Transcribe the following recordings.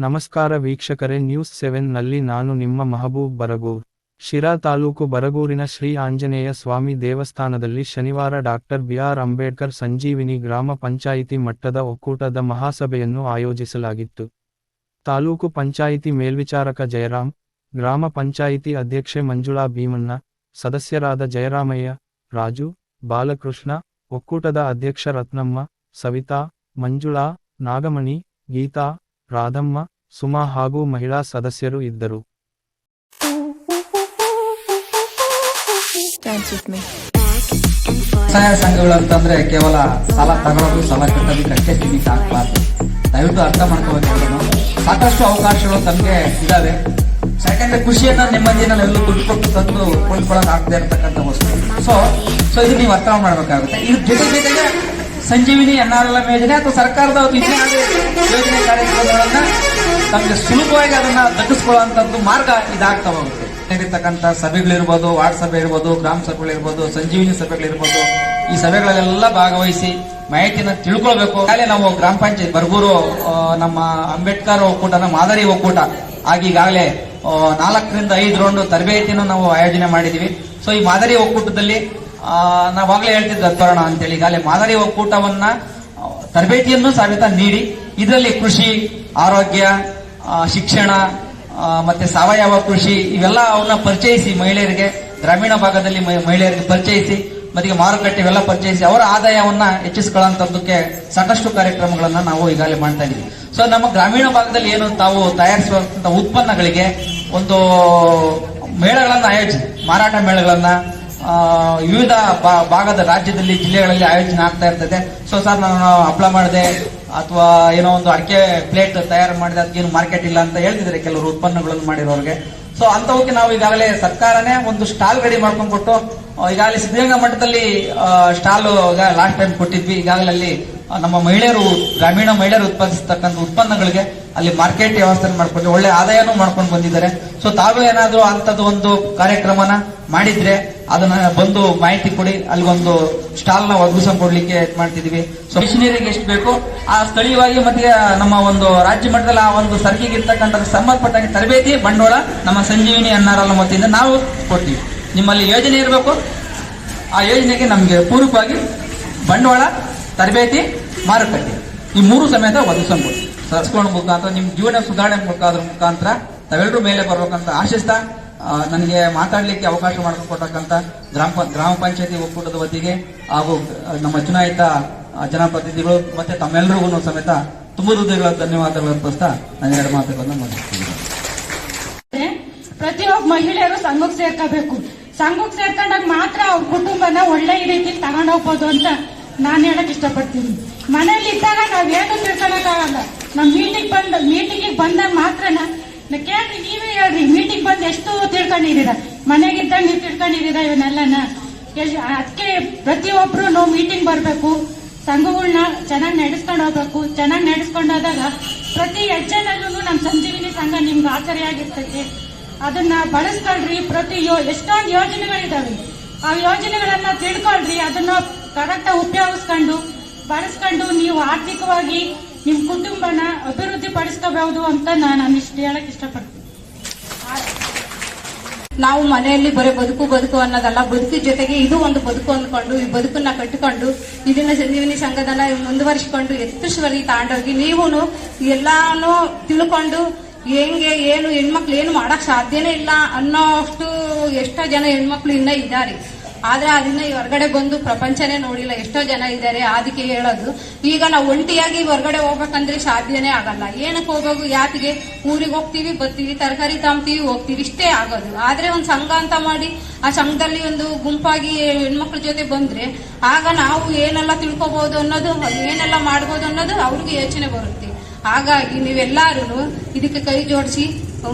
ನಮಸ್ಕಾರ ವೀಕ್ಷಕರೇ, ನ್ಯೂಸ್ 7 ನಲ್ಲಿ ನಾನು ನಿಮ್ಮ ಮಹಬೂಬ್ ಬರಗೂರ್. ಶಿರಾ ತಾಲೂಕು ಬರಗೂರಿನ ಶ್ರೀ ಆಂಜನೇಯ ಸ್ವಾಮಿ ದೇವಸ್ಥಾನದಲ್ಲಿ ಶನಿವಾರ ಡಾಕ್ಟರ್ ಬಿ.ಆರ್. ಅಂಬೇಡ್ಕರ್ ಸಂಜೀವಿನಿ ಗ್ರಾಮ ಪಂಚಾಯಿತಿ ಮಟ್ಟದ ಒಕ್ಕೂಟದ ಮಹಾಸಭೆಯನ್ನು ಆಯೋಜಿಸಲಾಗಿತ್ತು. ತಾಲೂಕು ಪಂಚಾಯಿತಿ ಮೇಲ್ವಿಚಾರಕ ಜಯರಾಮ್, ಗ್ರಾಮ ಪಂಚಾಯಿತಿ ಅಧ್ಯಕ್ಷೆ ಮಂಜುಳಾ ಭೀಮಣ್ಣ, ಸದಸ್ಯರಾದ ಜಯರಾಮಯ್ಯ, ರಾಜು, ಬಾಲಕೃಷ್ಣ, ಒಕ್ಕೂಟದ ಅಧ್ಯಕ್ಷ ರತ್ನಮ್ಮ, ಸವಿತಾ, ಮಂಜುಳಾ, ನಾಗಮಣಿ, ಗೀತಾ, ರಾಧಮ್ಮ, ಸುಮಾ ಹಾಗೂ ಮಹಿಳಾ ಸದಸ್ಯರು ಇದ್ದರು. ಸ್ವಸಹಾಯ ಸಂಘಗಳು ಅಂತಂದ್ರೆ ಕೇವಲ ಸಾಲ ತಗೊಳ್ಳೋದು, ಸಾಲ ಕಟ್ಟೋದಕ್ಕೆ ಅಷ್ಟೇ ಸೀಮಿತ ಆಗಬಾರ್ದು. ದಯವಿಟ್ಟು ಅರ್ಥ ಮಾಡ್ಕೋಬೇಕು. ಸಾಕಷ್ಟು ಅವಕಾಶಗಳು ತಮಗೆ ಇದಾವೆ. ಯಾಕಂದ್ರೆ ಖುಷಿಯನ್ನ ನೆಮ್ಮದಿಯನ್ನ ಎಲ್ಲೂ ದುಡ್ಡು ಕೊಟ್ಟು ತಂದು ಕೊಂಡ್ಕೊಳ್ಳೋಕೆ ಆಗದೆ ಇರತಕ್ಕಂಥ ವಸ್ತು. ಸೊ ಇದು ನೀವು ಅರ್ಥ ಮಾಡ್ಬೇಕಾಗುತ್ತೆ. ಇದ್ರ ಜೊತೆಗೆ ಸಂಜೀವಿನಿ NRLM ಯೋಜನೆ ಅಥವಾ ಸರ್ಕಾರದ ಯೋಜನೆ ಕಾರ್ಯಕ್ರಮಗಳನ್ನ ತಮಗೆ ಸುಲಭವಾಗಿ ಅದನ್ನ ದಕ್ಕಿಸ್ಕೊಳ್ಳುವಂತದ್ದು ಮಾರ್ಗ ಇದಾಗ್ತಾ ಹೋಗುತ್ತೆ. ಇರತಕ್ಕಂಥ ಸಭೆಗಳಿರ್ಬೋದು, ವಾರ್ಡ್ ಸಭೆ ಇರ್ಬೋದು, ಗ್ರಾಮ ಸಭೆಗಳಿರ್ಬೋದು, ಸಂಜೀವಿನಿ ಸಭೆಗಳಿರ್ಬೋದು, ಈ ಸಭೆಗಳೆಲ್ಲ ಭಾಗವಹಿಸಿ ಮಾಹಿತಿನ ತಿಳ್ಕೊಳ್ಬೇಕು. ನಾವು ಗ್ರಾಮ ಪಂಚಾಯತ್ ಬರಗೂರು ನಮ್ಮ ಅಂಬೇಡ್ಕರ್ ಒಕ್ಕೂಟನ ಮಾದರಿ ಒಕ್ಕೂಟ ಆಗಿ ಈಗಾಗಲೇ 4 ರಿಂದ 5 ರೌಂಡ್ ತರಬೇತಿಯನ್ನು ನಾವು ಆಯೋಜನೆ ಮಾಡಿದೀವಿ. ಸೊ ಈ ಮಾದರಿ ಒಕ್ಕೂಟದಲ್ಲಿ ನಾವಾಗಲೇ ಹೇಳ್ತಿದ್ದ ತೋರಣ ಅಂತೇಳಿ ಈಗಾಗಲೇ ಮಾದರಿ ಒಕ್ಕೂಟವನ್ನ ತರಬೇತಿಯನ್ನು ಸಮೇತ ನೀಡಿ ಇದರಲ್ಲಿ ಕೃಷಿ, ಆರೋಗ್ಯ, ಶಿಕ್ಷಣ ಮತ್ತೆ ಸಾವಯವ ಕೃಷಿ ಇವೆಲ್ಲ ಅವನ್ನ ಪರಿಚಯಿಸಿ ಮಹಿಳೆಯರಿಗೆ, ಗ್ರಾಮೀಣ ಭಾಗದಲ್ಲಿ ಮಹಿಳೆಯರಿಗೆ ಪರಿಚಯಿಸಿ ಮತ್ತೆ ಮಾರುಕಟ್ಟೆ ಇವೆಲ್ಲ ಪರಿಚಯಿಸಿ ಅವರ ಆದಾಯವನ್ನ ಹೆಚ್ಚಿಸಿಕೊಳ್ಳುವಂತದ್ದಕ್ಕೆ ಸಾಕಷ್ಟು ಕಾರ್ಯಕ್ರಮಗಳನ್ನ ನಾವು ಈಗಾಗಲೇ ಮಾಡ್ತಾ ಇದೀವಿ. ಸೊ ನಮ್ಮ ಗ್ರಾಮೀಣ ಭಾಗದಲ್ಲಿ ಏನು ತಾವು ತಯಾರಿಸುವಂತ ಉತ್ಪನ್ನಗಳಿಗೆ ಒಂದು ಮೇಳಗಳನ್ನ ಆಯೋಜಿಸಿ, ಮಾರಾಟ ಮೇಳಗಳನ್ನ ವಿವಿಧ ಭಾಗದ ರಾಜ್ಯದಲ್ಲಿ, ಜಿಲ್ಲೆಗಳಲ್ಲಿ ಆಯೋಜನೆ ಆಗ್ತಾ ಇರ್ತದೆ. ಸೊ ಸರ್ ನಾನು ಹಪ್ಪಳ ಮಾಡಿದೆ ಅಥವಾ ಏನೋ ಒಂದು ಅಡಿಕೆ ಪ್ಲೇಟ್ ತಯಾರು ಮಾಡಿದೆ, ಅದಕ್ಕೇನು ಮಾರ್ಕೆಟ್ ಇಲ್ಲ ಅಂತ ಹೇಳ್ತಿದ್ದಾರೆ ಕೆಲವರು ಉತ್ಪನ್ನಗಳನ್ನು ಮಾಡಿರೋರಿಗೆ. ಸೊ ಅಂತವಕ್ಕೆ ನಾವು ಈಗಾಗಲೇ ಸರ್ಕಾರನೇ ಒಂದು ಸ್ಟಾಲ್ ರೆಡಿ ಮಾಡ್ಕೊಂಡು ಕೊಟ್ಟು ಈಗಾಗಲೇ ಸಿದ್ಧಗಂಗಾ ಮಠದಲ್ಲಿ ಸ್ಟಾಲ್ ಲಾಸ್ಟ್ ಟೈಮ್ ಕೊಟ್ಟಿದ್ವಿ. ಈಗಾಗಲೇ ಅಲ್ಲಿ ನಮ್ಮ ಮಹಿಳೆಯರು, ಗ್ರಾಮೀಣ ಮಹಿಳೆಯರು ಉತ್ಪಾದಿಸತಕ್ಕಂಥ ಉತ್ಪನ್ನಗಳಿಗೆ ಅಲ್ಲಿ ಮಾರ್ಕೆಟ್ ವ್ಯವಸ್ಥೆ ಮಾಡ್ಕೊಂಡು ಒಳ್ಳೆ ಆದಾಯನೂ ಮಾಡ್ಕೊಂಡು ಬಂದಿದ್ದಾರೆ. ಸೊ ತಾವು ಏನಾದ್ರು ಅಂತದ್ದು ಒಂದು ಕಾರ್ಯಕ್ರಮನ ಮಾಡಿದ್ರೆ ಅದನ್ನ ಬಂದು ಮಾಹಿತಿ ಕೊಡಿ, ಅಲ್ಲಿ ಒಂದು ಸ್ಟಾಲ್ ನ ಒದಗಿಸಿಕೊಡ್ಲಿಕ್ಕೆ ಮಾಡ್ತಿದೀವಿ. ಸೊ ಮಿಷನರಿಗೆ ಎಷ್ಟು ಬೇಕು ಆ ಸ್ಥಳೀಯವಾಗಿ ಮತ್ತೆ ನಮ್ಮ ಒಂದು ರಾಜ್ಯ ಮಟ್ಟದಲ್ಲಿ ಆ ಒಂದು ಸರಕಿಗೆ ಇರ್ತಕ್ಕಂಥ ಸಂಬಂಧಪಟ್ಟ ತರಬೇತಿ ಬಂಡವಾಳ ನಮ್ಮ ಸಂಜೀವಿನಿ NRLM ವತಿಯಿಂದ ನಾವು ಕೊಡ್ತೀವಿ. ನಿಮ್ಮಲ್ಲಿ ಯೋಜನೆ ಇರಬೇಕು, ಆ ಯೋಜನೆಗೆ ನಮಗೆ ಪೂರಕವಾಗಿ ಬಂಡವಾಳ, ತರಬೇತಿ, ಮಾರುಕಟ್ಟೆ ಈ 3 ಸಮೇತ ಒದಗಿಸ್ಕೊಂಡು ಸರಿಸ್ಕೊಳ್ಳೋ ಮುಖಾಂತರ ನಿಮ್ಮ ಜೀವನ ಸುಧಾರಣೆ ಮುಖಾಂತರ ತಾವೆಲ್ಲರೂ ಮೇಲೆ ಬರ್ಬೇಕಂತ ಆಶಿಸ್ತಾ ನನಗೆ ಮಾತಾಡ್ಲಿಕ್ಕೆ ಅವಕಾಶ ಮಾಡಿಕೊಟ್ಟಕ್ಕಂತ ಗ್ರಾಮ ಪಂಚಾಯತಿ ಒಕ್ಕೂಟದ ವತಿಗೆ ಹಾಗೂ ನಮ್ಮ ಚುನಾಯಿತ ಜನಪ್ರತಿನಿಧಿಗಳು ಮತ್ತೆ ತಮ್ಮೆಲ್ಲರಿಗೂ ಸಮೇತ ತುಂಬ ಹೃದಯಗಳ ಧನ್ಯವಾದಗಳು ಅರ್ಪಿಸ್ತಾ ನನ್ನ 2 ಮಾತುಗಳನ್ನು ಮುಗಿಸ್ತೀನಿ. ಪ್ರತಿಯೊಬ್ಬ ಮಹಿಳೆಯರು ಸಂಘಕ್ಕೆ ಸೇರ್ಕೋಬೇಕು. ಸಂಘಕ್ಕೆ ಸೇರ್ಕೊಂಡಾಗ ಮಾತ್ರ ಅವ್ರ ಕುಟುಂಬನ ಒಳ್ಳೆ ರೀತಿಯಲ್ಲಿ ತಗೊಂಡೋಗ್ಬೋದು ಅಂತ ನಾನು ಹೇಳಕ್ ಇಷ್ಟಪಡ್ತೀನಿ. ಮನೇಲಿ ಇದ್ದಾಗ ನಾವೇನು ತಿಳ್ಕೊಳಕ್ಕಾಗಲ್ಲ. ನಮ್ ಮೀಟಿಂಗಿಗೆ ಬಂದಾಗ ಮಾತ್ರನ ಕೇಳ್ರಿ, ನೀವೇ ಹೇಳ್ರಿ, ಮೀಟಿಂಗ್ ಬಂದು ಎಷ್ಟು ತಿಳ್ಕೊಂಡಿದ್ದೀರಾ, ಮನೆಗಿದ್ದಾಗ ನೀವು ತಿಳ್ಕೊಂಡಿದ್ದೀರಾ ಇವನ್ನೆಲ್ಲನ. ಅದಕ್ಕೆ ಪ್ರತಿಯೊಬ್ರು ನಾವು ಮೀಟಿಂಗ್ ಬರ್ಬೇಕು, ಸಂಘಗಳನ್ನ ಚೆನ್ನಾಗಿ ನಡೆಸ್ಕೊಂಡು ಹೋಗ್ಬೇಕು. ಚೆನ್ನಾಗಿ ನಡೆಸ್ಕೊಂಡೋದಾಗ ಪ್ರತಿ ಹೆಜ್ಜೆನಲ್ಲೂ ನಮ್ಮ ಸಂಜೀವಿನಿ ಸಂಘ ನಿಮ್ಗೆ ಆಚರಿಯಾಗಿರ್ತೈತಿ. ಅದನ್ನ ಬಳಸ್ಕೊಳ್ರಿ. ಎಷ್ಟೊಂದು ಯೋಜನೆಗಳಿದಾವೆ, ಆ ಯೋಜನೆಗಳನ್ನ ತಿಳ್ಕೊಳ್ರಿ. ಅದನ್ನ ಕರೆಕ್ಟ್ ಉಪಯೋಗಿಸ್ಕೊಂಡು ಬಳಸ್ಕೊಂಡು ನೀವು ಆರ್ಥಿಕವಾಗಿ ನಿಮ್ ಕುಟುಂಬನ ಅಭಿವೃದ್ಧಿ ಪಡಿಸ್ಕೋಬಹುದು ಅಂತ ನಾನು ಇಷ್ಟು ಹೇಳಕ್ ಇಷ್ಟಪಡ್ತೀನಿ. ನಾವು ಮನೆಯಲ್ಲಿ ಬರೀ ಬದುಕು ಅನ್ನೋದಲ್ಲ, ಬದುಕಿನ ಜೊತೆಗೆ ಇದು ಒಂದು ಬದುಕು ಅಂದ್ಕೊಂಡು ಈ ಬದುಕನ್ನ ಕಟ್ಟಿಕೊಂಡು ಇದನ್ನ ಸಂಜೀವಿನಿ ಸಂಘದನ್ನ ಮುಂದುವರಿಸಿಕೊಂಡು ಎತ್ತುವರೆಗೆ ತಗೊಂಡೋಗಿ ನೀವು ಎಲ್ಲಾನು ತಿಳ್ಕೊಂಡು ಹೆಂಗೆ ಏನು ಹೆಣ್ಮಕ್ಳು ಏನು ಮಾಡಕ್ ಸಾಧ್ಯನೇ ಇಲ್ಲ ಅನ್ನೋಷ್ಟು ಎಷ್ಟೋ ಜನ ಹೆಣ್ಮಕ್ಳು ಇನ್ನ ಇದ್ದಾರೆ. ಆದ್ರೆ ಅದನ್ನ ಹೊರಗಡೆ ಬಂದು ಪ್ರಪಂಚನೇ ನೋಡಿಲ್ಲ ಎಷ್ಟೋ ಜನ ಇದ್ದಾರೆ. ಅದಕ್ಕೆ ಹೇಳೋದು, ಈಗ ನಾವು ಒಂಟಿಯಾಗಿ ಹೊರಗಡೆ ಹೋಗ್ಬೇಕಂದ್ರೆ ಸಾಧ್ಯನೇ ಆಗಲ್ಲ. ಏನಕ್ಕೆ ಹೋಗೋದು, ಯಾತಿಗೆ ಊರಿಗೆ ಹೋಗ್ತೀವಿ, ಬರ್ತೀವಿ, ತರಕಾರಿ ತಾಂಬ್ತೀವಿ, ಹೋಗ್ತೀವಿ, ಇಷ್ಟೇ ಆಗೋದು. ಆದ್ರೆ ಒಂದು ಸಂಘ ಅಂತ ಮಾಡಿ ಆ ಸಂಘದಲ್ಲಿ ಒಂದು ಗುಂಪಾಗಿ ಹೆಣ್ಮಕ್ಳ ಜೊತೆ ಬಂದ್ರೆ ಆಗ ನಾವು ಏನೆಲ್ಲ ತಿಳ್ಕೊಬಹುದು ಅನ್ನೋದು, ಏನೆಲ್ಲ ಮಾಡ್ಬೋದು ಅನ್ನೋದು ಅವ್ರಿಗೆ ಯೋಚನೆ ಬರುತ್ತೆ. ಹಾಗಾಗಿ ನೀವೆಲ್ಲಾರು ಇದಕ್ಕೆ ಕೈ ಜೋಡಿಸಿ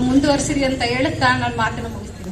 ಮುಂದುವರಿಸಿರಿ ಅಂತ ಹೇಳುತ್ತಾ ನನ್ನ ಮಾತನ್ನು ಮುಗಿಸ್ತೀನಿ.